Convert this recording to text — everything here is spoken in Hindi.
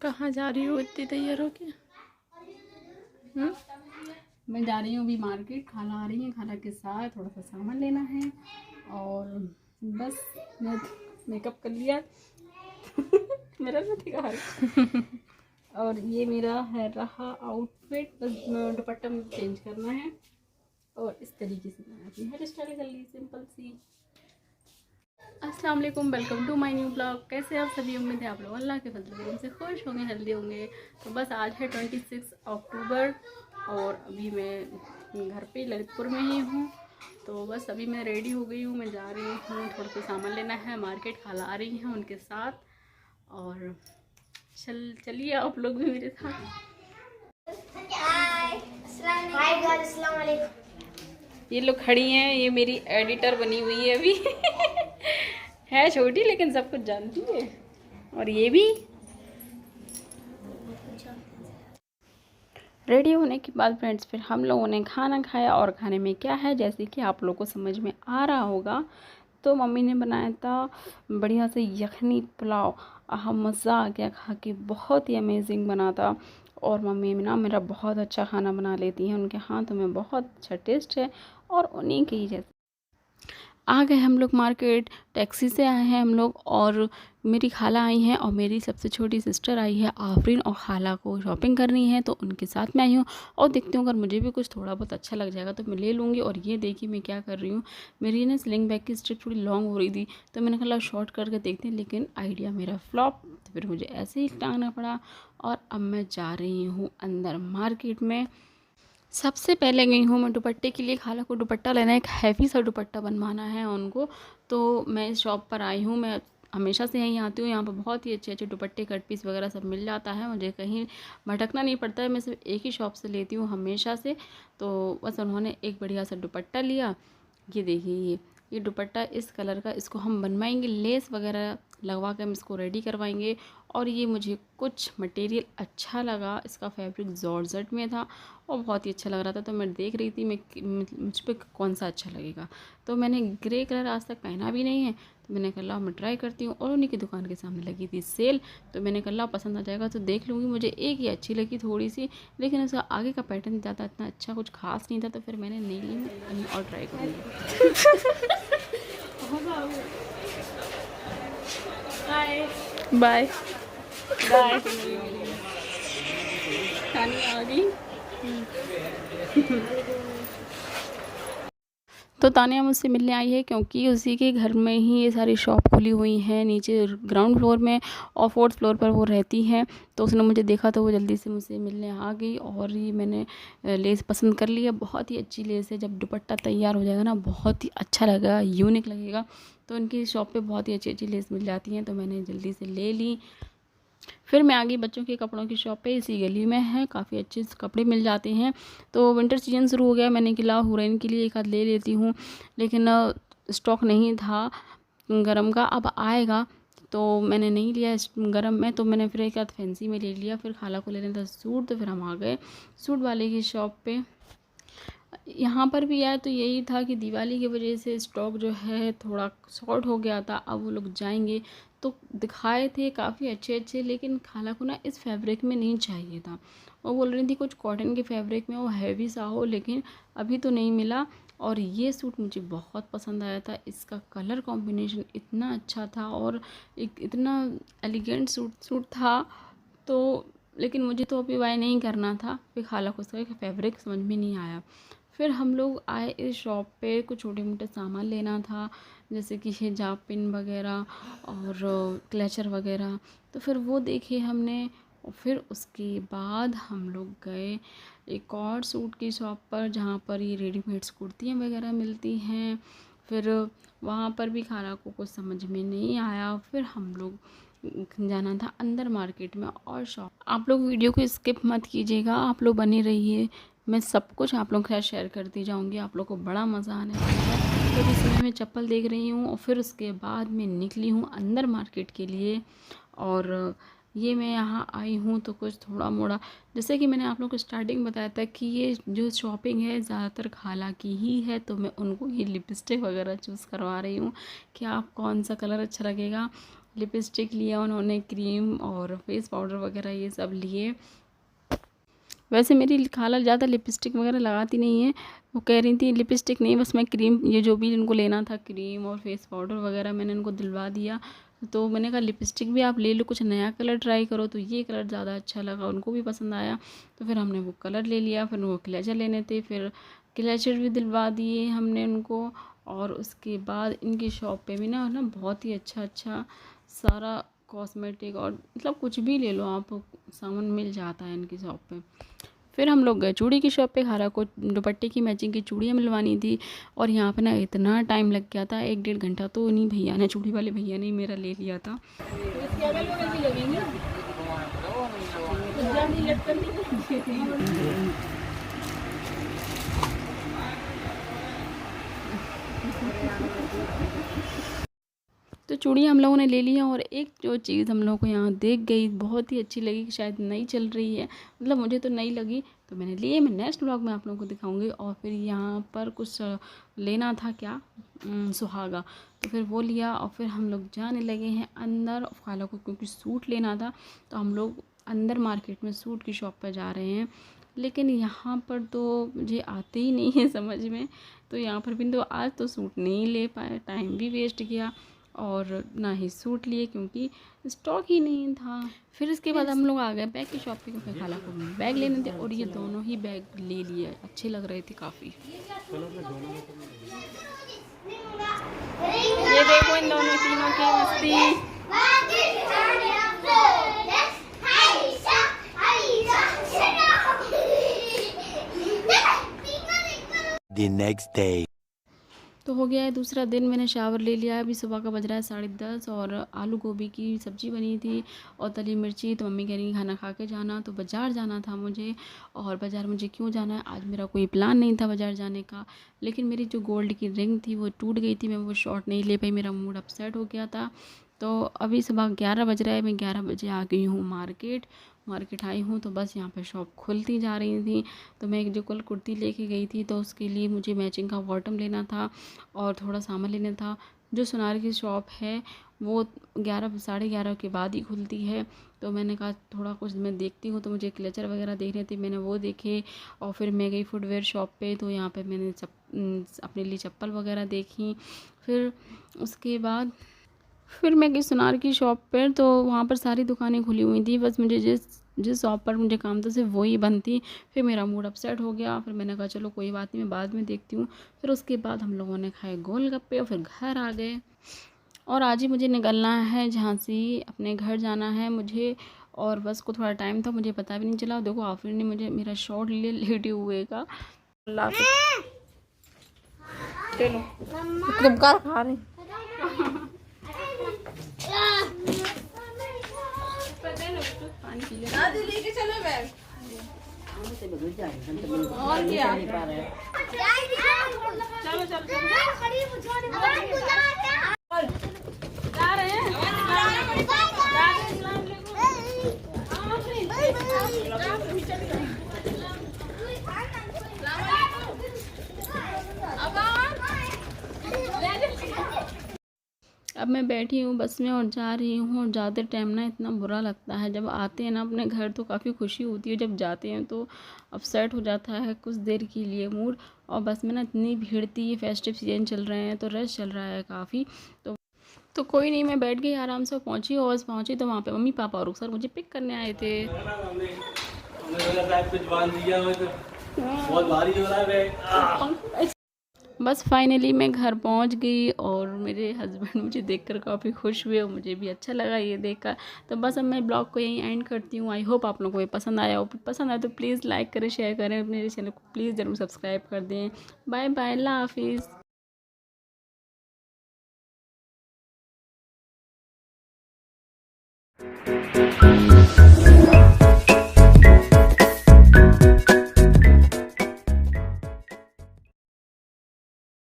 कहाँ जा रही हो इतनी तैयार हो के? मैं जा रही हूँ अभी मार्केट। खाला आ रही है, खाला के साथ थोड़ा सा सामान लेना है और बस मैं मेकअप कर लिया। मेरा भी दिखा रही। और ये मेरा है रहा आउटफिट, बस दुपट्टा में चेंज करना है और इस तरीके से मैं अपनी हेयर स्टाइल कर ली सिंपल सी। अस्सलाम वालेकुम, welcome to my new blog. कैसे आप सभी? उम्मीद है आप लोग अल्लाह के फजल से उनसे खुश होंगे, हेल्दी होंगे। तो बस आज है 26 अक्टूबर और अभी मैं घर पे ललितपुर में ही हूँ। तो बस अभी मैं रेडी हो गई हूँ, मैं जा रही हूँ, थोड़ा सा सामान लेना है मार्केट। खाला आ रही हैं उनके साथ और चलिए आप लोग भी मेरे साथ। ये लोग खड़ी हैं, ये मेरी एडिटर बनी हुई है अभी। है छोटी लेकिन सब कुछ जानती है। और ये भी रेडी होने के बाद फ्रेंड्स फिर हम लोगों ने खाना खाया। और खाने में क्या है, जैसे कि आप लोगों को समझ में आ रहा होगा, तो मम्मी ने बनाया था बढ़िया से यखनी पुलाव। मज़ा आ गया खा के, बहुत ही अमेजिंग बना था। और मम्मी ना मेरा बहुत अच्छा खाना बना लेती हैं, उनके हाथों में बहुत अच्छा टेस्ट है। और उन्हीं के ही जैसे आ गए हम लोग मार्केट। टैक्सी से आए हैं हम लोग और मेरी खाला आई हैं और मेरी सबसे छोटी सिस्टर आई है आफरीन। और खाला को शॉपिंग करनी है तो उनके साथ मैं आई हूँ। और देखती हूँ अगर मुझे भी कुछ थोड़ा बहुत अच्छा लग जाएगा तो मैं ले लूँगी। और ये देखिए मैं क्या कर रही हूँ, मेरी ना स्लिंग बैग की स्ट्रिप थोड़ी लॉन्ग हो रही थी तो मैंने कहा शॉर्ट करके देखते हैं, लेकिन आइडिया मेरा फ्लॉप। तो फिर मुझे ऐसे ही टांगना पड़ा। और अब मैं जा रही हूँ अंदर मार्केट में। सबसे पहले गई हूँ मैं दुपट्टे के लिए, खाला को दुपट्टा लेना है, एक हैवी सा दुपट्टा बनवाना है उनको। तो मैं इस शॉप पर आई हूँ, मैं हमेशा से यहीं आती हूँ। यहाँ पर बहुत ही अच्छे अच्छे दुपट्टे, कट पीस वगैरह सब मिल जाता है, मुझे कहीं भटकना नहीं पड़ता है। मैं सिर्फ एक ही शॉप से लेती हूँ हमेशा से। तो बस उन्होंने एक बढ़िया सा दुपट्टा लिया। ये देखिए ये दुपट्टा इस कलर का, इसको हम बनवाएंगे, लेस वगैरह लगवा के हम इसको रेडी करवाएंगे। और ये मुझे कुछ मटेरियल अच्छा लगा, इसका फैब्रिक जॉर्जेट में था और बहुत ही अच्छा लग रहा था। तो मैं देख रही थी मुझ पर कौन सा अच्छा लगेगा। तो मैंने ग्रे कलर आज तक पहना भी नहीं है, तो मैंने कहा मैं ट्राई करती हूँ। और उन्हीं की दुकान के सामने लगी थी सेल, तो मैंने कहा पसंद आ जाएगा तो देख लूँगी। मुझे एक ही अच्छी लगी थोड़ी सी, लेकिन उसका आगे का पैटर्न ज़्यादा इतना अच्छा कुछ खास नहीं था, तो फिर मैंने नहीं ली, मैं कहीं और ट्राई करूँगी। Bye bye bye. खानी आ गई। तो तानिया मुझसे मिलने आई है क्योंकि उसी के घर में ही ये सारी शॉप खुली हुई हैं, नीचे ग्राउंड फ्लोर में और फोर्थ फ्लोर पर वो रहती हैं। तो उसने मुझे देखा तो वो जल्दी से मुझसे मिलने आ गई। और ये मैंने लेस पसंद कर ली है, बहुत ही अच्छी लेस है। जब दुपट्टा तैयार हो जाएगा ना बहुत ही अच्छा लगेगा, यूनिक लगेगा। तो उनकी शॉप पे बहुत ही अच्छी अच्छी लेस मिल जाती हैं, तो मैंने जल्दी से ले ली। फिर मैं आ गई बच्चों के कपड़ों की शॉप पे, इसी गली में है, काफ़ी अच्छे कपड़े मिल जाते हैं। तो विंटर सीजन शुरू हो गया, मैंने कहा हुरैन के लिए एक आध ले लेती हूँ, लेकिन स्टॉक नहीं था गरम का, अब आएगा। तो मैंने नहीं लिया गरम में, तो मैंने फिर एक आध फैंसी में ले लिया। फिर खाला को लेना था सूट, तो फिर हम आ गए सूट वाले की शॉप पे। यहाँ पर भी आया तो यही था कि दिवाली की वजह से स्टॉक जो है थोड़ा शॉर्ट हो गया था। अब वो लोग जाएंगे तो दिखाए थे काफ़ी अच्छे अच्छे, लेकिन खाला को ना इस फैब्रिक में नहीं चाहिए था। वो बोल रही थी कुछ कॉटन के फैब्रिक में वो हैवी सा हो, लेकिन अभी तो नहीं मिला। और ये सूट मुझे बहुत पसंद आया था, इसका कलर कॉम्बिनेशन इतना अच्छा था और एक इतना एलिगेंट सूट था। तो लेकिन मुझे तो अभी बाय नहीं करना था, फिर खाला को उसका फैब्रिक समझ में नहीं आया। फिर हम लोग आए इस शॉप पे, कुछ छोटे मोटे सामान लेना था, जैसे कि हिजाब पिन वगैरह और क्लचर वगैरह। तो फिर वो देखे हमने। और फिर उसके बाद हम लोग गए एक और सूट की शॉप पर, जहाँ पर ये रेडीमेड्स कुर्तियाँ वगैरह मिलती हैं। फिर वहाँ पर भी खाला को कुछ समझ में नहीं आया। फिर हम लोग जाना था अंदर मार्केट में और शॉप। आप लोग वीडियो को स्किप मत कीजिएगा, आप लोग बने रहिए, मैं सब कुछ आप लोगों के साथ शेयर करती जाऊंगी, आप लोग को बड़ा मज़ा आने वाला है। तो इस समय मैं चप्पल देख रही हूँ और फिर उसके बाद मैं निकली हूँ अंदर मार्केट के लिए। और ये मैं यहाँ आई हूँ तो कुछ थोड़ा मोड़ा, जैसे कि मैंने आप लोग को स्टार्टिंग बताया था कि ये जो शॉपिंग है ज़्यादातर खाला की ही है, तो मैं उनको ये लिपस्टिक वगैरह चूज़ करवा रही हूँ कि आप कौन सा कलर अच्छा लगेगा। लिपस्टिक लिया उन्होंने, क्रीम और फेस पाउडर वगैरह ये सब लिए। वैसे मेरी खाला ज़्यादा लिपस्टिक वगैरह लगाती नहीं है, वो कह रही थी लिपस्टिक नहीं बस मैं क्रीम, ये जो भी इनको लेना था क्रीम और फेस पाउडर वगैरह मैंने इनको दिलवा दिया। तो मैंने कहा लिपस्टिक भी आप ले लो, कुछ नया कलर ट्राई करो। तो ये कलर ज़्यादा अच्छा लगा, उनको भी पसंद आया, तो फिर हमने वो कलर ले लिया। फिर वो क्लेचर लेने थे, फिर क्लेचर भी दिलवा दिए हमने उनको। और उसके बाद इनकी शॉप पे भी ना बहुत ही अच्छा अच्छा सारा कॉस्मेटिक और मतलब कुछ भी ले लो आप, सामान मिल जाता है इनकी शॉप पे। फिर हम लोग गए चूड़ी की शॉप पे, खाला को दुपट्टे की मैचिंग की चूड़ियाँ मिलवानी थी। और यहाँ पे ना इतना टाइम लग गया था, 1-1.5 घंटा तो नहीं भैया ने, चूड़ी वाले भैया ने मेरा ले लिया था। तो चूड़ियाँ हम लोगों ने ले लिया। और एक जो चीज़ हम लोगों को यहाँ देख गई बहुत ही अच्छी लगी, शायद नई चल रही है, मतलब मुझे तो नई लगी तो मैंने लिए। मैं नेक्स्ट व्लॉग में आप लोगों को दिखाऊंगी। और फिर यहाँ पर कुछ लेना था, क्या सुहागा, तो फिर वो लिया। और फिर हम लोग जाने लगे हैं अंदर। खाला को क्योंकि सूट लेना था तो हम लोग अंदर मार्केट में सूट की शॉप पर जा रहे हैं। लेकिन यहाँ पर तो मुझे आते ही नहीं है समझ में, तो यहाँ पर भी तो आज तो सूट नहीं ले पाए, टाइम भी वेस्ट किया और ना ही सूट लिए क्योंकि स्टॉक ही नहीं था। फिर इसके बाद हम लोग आ गए बैग की शॉप पे, क्योंकि खाला को बैग लेने थे। और ये दोनों ही बैग ले लिए, अच्छे लग रहे थे काफ़ी। ये देखो इन दोनों तीनों की मस्ती। The next day. तो हो गया है दूसरा दिन, मैंने शावर ले लिया है। अभी सुबह का बज रहा है 10:30 और आलू गोभी की सब्ज़ी बनी थी और तली मिर्ची। तो मम्मी कह रही खाना खा के जाना, तो बाज़ार जाना था मुझे। और बाज़ार मुझे क्यों जाना है, आज मेरा कोई प्लान नहीं था बाज़ार जाने का, लेकिन मेरी जो गोल्ड की रिंग थी वो टूट गई थी, मैं वो शॉट नहीं ले पाई, मेरा मूड अपसेट हो गया था। तो अभी सुबह 11 बज रहा है, मैं 11 बजे आ गई हूँ मार्केट आई हूँ। तो बस यहाँ पे शॉप खुलती जा रही थी। तो मैं एक जो कल कुर्ती लेके गई थी तो उसके लिए मुझे मैचिंग का बॉटम लेना था और थोड़ा सामान लेना था। जो सोनार की शॉप है वो 11 साढ़े 11 के बाद ही खुलती है। तो मैंने कहा थोड़ा कुछ मैं देखती हूँ, तो मुझे क्लेचर वगैरह देखने थे, मैंने वो देखे। और फिर मैं गई फुटवेयर शॉप पे, तो यहाँ पे मैंने अपने लिए चप्पल वगैरह देखी। फिर उसके बाद फिर मैं गई सोनार की शॉप पर, तो वहाँ पर सारी दुकानें खुली हुई थी, बस मुझे जिस शॉप पर मुझे काम था सिर्फ वही बंद थी। फिर मेरा मूड अपसेट हो गया। फिर मैंने कहा चलो कोई बात नहीं, मैं बाद में देखती हूँ। फिर उसके बाद हम लोगों ने खाए गोलगप्पे और फिर घर आ गए। और आज ही मुझे निकलना है झांसी, अपने घर जाना है मुझे। और बस को थोड़ा टाइम था, मुझे पता भी नहीं चला। देखो आफिर ने मुझे मेरा शॉट ले लेटे हुए का। चलो खा रहे दादी लेके चलो बैग। और क्या? चलो चलो जा रहे हैं। अब मैं बैठी हूँ बस में और जा रही हूँ। और ज़्यादा टाइम ना इतना बुरा लगता है, जब आते हैं ना अपने घर तो काफ़ी खुशी होती है, जब जाते हैं तो अपसेट हो जाता है कुछ देर के लिए मूड। और बस में ना इतनी भीड़ थी, फेस्टिव सीजन चल रहे हैं तो रश चल रहा है काफ़ी। तो कोई नहीं, मैं बैठ गई आराम से, पहुँची। और बस पहुँची तो वहाँ पे मम्मी पापा और सर मुझे पिक करने आए थे। बस फाइनली मैं घर पहुंच गई और मेरे हस्बैंड मुझे देखकर काफ़ी खुश हुए और मुझे भी अच्छा लगा ये देखकर। तो बस अब मैं ब्लॉग को यहीं एंड करती हूँ। आई होप आप लोगों को ये पसंद आया हो। पसंद आया तो प्लीज़ लाइक करें, शेयर करें, मेरे चैनल को प्लीज़ ज़रूर सब्सक्राइब कर दें। बाय बाय, अल्लाह हाफिज़।